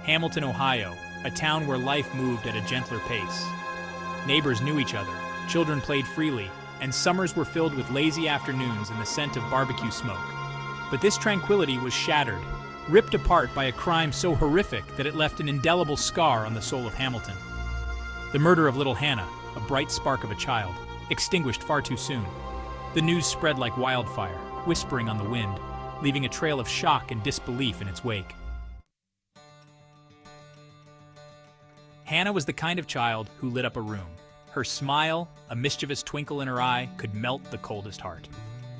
Hamilton, Ohio, a town where life moved at a gentler pace. Neighbors knew each other, children played freely, and summers were filled with lazy afternoons and the scent of barbecue smoke. But this tranquility was shattered, ripped apart by a crime so horrific that it left an indelible scar on the soul of Hamilton. The murder of little Hannah, a bright spark of a child, extinguished far too soon. The news spread like wildfire, whispering on the wind, leaving a trail of shock and disbelief in its wake. Hannah was the kind of child who lit up a room. Her smile, a mischievous twinkle in her eye, could melt the coldest heart.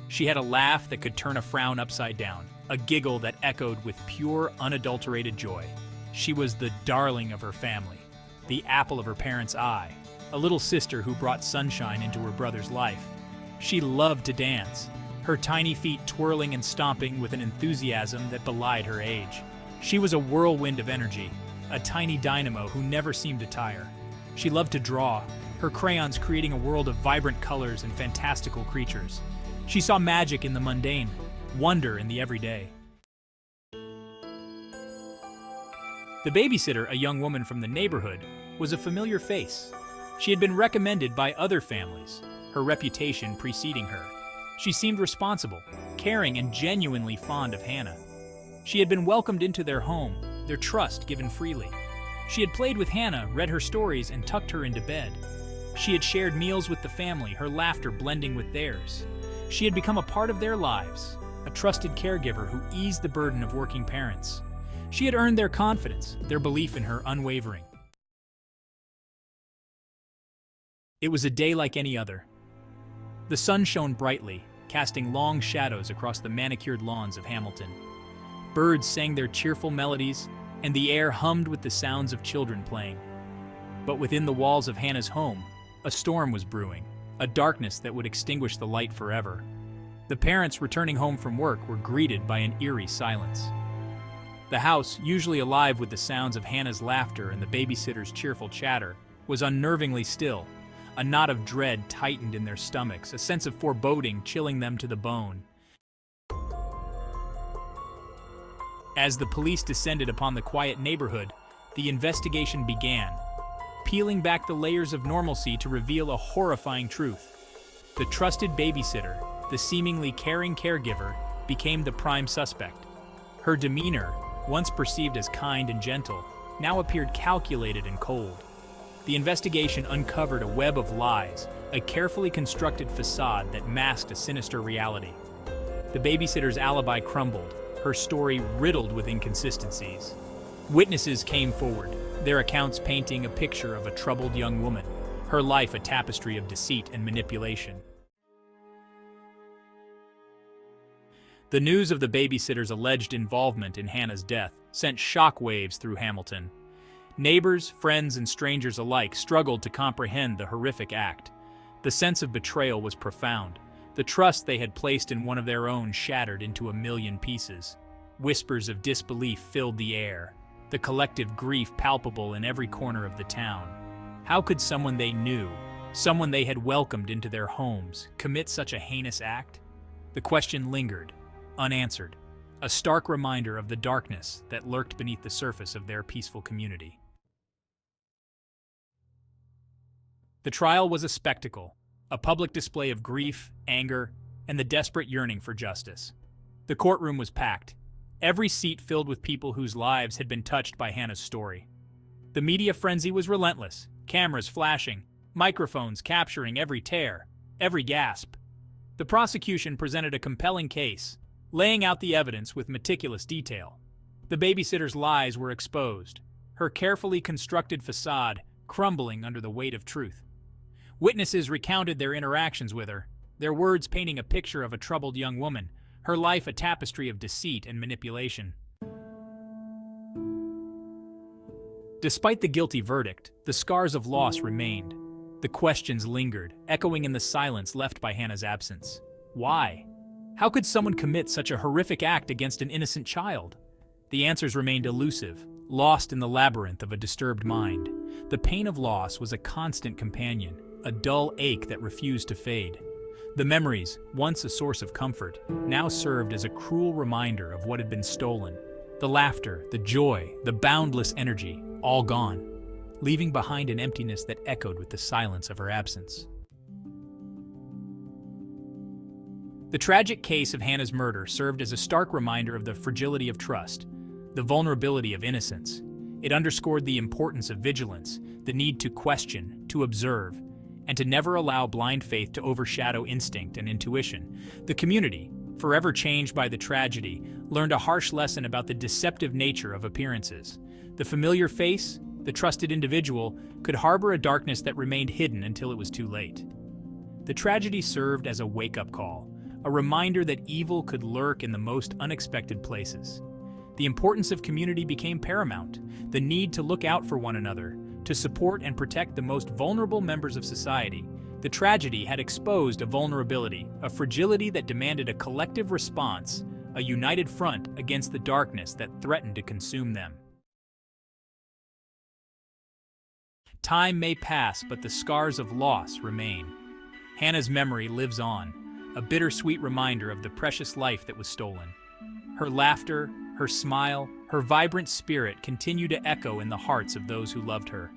She had a laugh that could turn a frown upside down, a giggle that echoed with pure, unadulterated joy. She was the darling of her family, the apple of her parents' eye, a little sister who brought sunshine into her brother's life. She loved to dance, her tiny feet twirling and stomping with an enthusiasm that belied her age. She was a whirlwind of energy, a tiny dynamo who never seemed to tire. She loved to draw, her crayons creating a world of vibrant colors and fantastical creatures. She saw magic in the mundane, wonder in the everyday. The babysitter, a young woman from the neighborhood, was a familiar face. She had been recommended by other families, her reputation preceding her. She seemed responsible, caring, and genuinely fond of Hannah. She had been welcomed into their home, their trust given freely. She had played with Hannah, read her stories, and tucked her into bed. She had shared meals with the family, her laughter blending with theirs. She had become a part of their lives, a trusted caregiver who eased the burden of working parents. She had earned their confidence, their belief in her unwavering. It was a day like any other. The sun shone brightly, casting long shadows across the manicured lawns of Hamilton. Birds sang their cheerful melodies, and the air hummed with the sounds of children playing. But within the walls of Hannah's home, a storm was brewing, a darkness that would extinguish the light forever. The parents returning home from work were greeted by an eerie silence. The house, usually alive with the sounds of Hannah's laughter and the babysitter's cheerful chatter, was unnervingly still. A knot of dread tightened in their stomachs, a sense of foreboding chilling them to the bone. As the police descended upon the quiet neighborhood, the investigation began, peeling back the layers of normalcy to reveal a horrifying truth. The trusted babysitter, the seemingly caring caregiver, became the prime suspect. Her demeanor, once perceived as kind and gentle, now appeared calculated and cold. The investigation uncovered a web of lies, a carefully constructed facade that masked a sinister reality. The babysitter's alibi crumbled, her story riddled with inconsistencies. Witnesses came forward, their accounts painting a picture of a troubled young woman, her life a tapestry of deceit and manipulation. The news of the babysitter's alleged involvement in Hannah's death sent shockwaves through Hamilton. Neighbors, friends, and strangers alike struggled to comprehend the horrific act. The sense of betrayal was profound. The trust they had placed in one of their own shattered into a million pieces. Whispers of disbelief filled the air, the collective grief palpable in every corner of the town. How could someone they knew, someone they had welcomed into their homes, commit such a heinous act? The question lingered, unanswered, a stark reminder of the darkness that lurked beneath the surface of their peaceful community. The trial was a spectacle, a public display of grief, anger, and the desperate yearning for justice. The courtroom was packed, every seat filled with people whose lives had been touched by Hannah's story. The media frenzy was relentless, cameras flashing, microphones capturing every tear, every gasp. The prosecution presented a compelling case, laying out the evidence with meticulous detail. The babysitter's lies were exposed, her carefully constructed facade crumbling under the weight of truth. Witnesses recounted their interactions with her, their words painting a picture of a troubled young woman, her life a tapestry of deceit and manipulation. Despite the guilty verdict, the scars of loss remained. The questions lingered, echoing in the silence left by Hannah's absence. Why? How could someone commit such a horrific act against an innocent child? The answers remained elusive, lost in the labyrinth of a disturbed mind. The pain of loss was a constant companion, a dull ache that refused to fade. The memories, once a source of comfort, now served as a cruel reminder of what had been stolen. The The laughter, the joy, the boundless energy, all gone, leaving behind an emptiness that echoed with the silence of her absence. The tragic case of Hannah's murder served as a stark reminder of the fragility of trust, the vulnerability of innocence. It underscored the importance of vigilance, the need to question, to observe, and to never allow blind faith to overshadow instinct and intuition. The community, forever changed by the tragedy, learned a harsh lesson about the deceptive nature of appearances. The familiar face, the trusted individual, could harbor a darkness that remained hidden until it was too late. The tragedy served as a wake-up call, a reminder that evil could lurk in the most unexpected places. The importance of community became paramount, the need to look out for one another, to support and protect the most vulnerable members of society. The tragedy had exposed a vulnerability, a fragility that demanded a collective response, a united front against the darkness that threatened to consume them. Time may pass, but the scars of loss remain. Hannah's memory lives on, a bittersweet reminder of the precious life that was stolen. Her laughter, her smile, her vibrant spirit continue to echo in the hearts of those who loved her.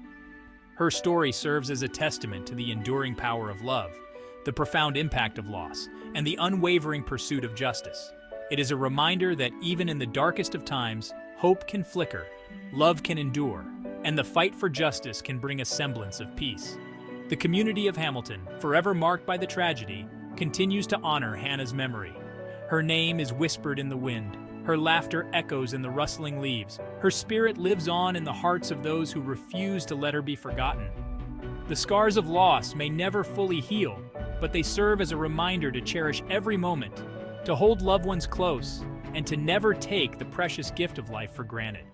Her story serves as a testament to the enduring power of love, the profound impact of loss, and the unwavering pursuit of justice. It is a reminder that even in the darkest of times, hope can flicker, love can endure, and the fight for justice can bring a semblance of peace. The community of Hamilton, forever marked by the tragedy, continues to honor Hannah's memory. Her name is whispered in the wind. Her laughter echoes in the rustling leaves. Her spirit lives on in the hearts of those who refuse to let her be forgotten. The scars of loss may never fully heal, but they serve as a reminder to cherish every moment, to hold loved ones close, and to never take the precious gift of life for granted.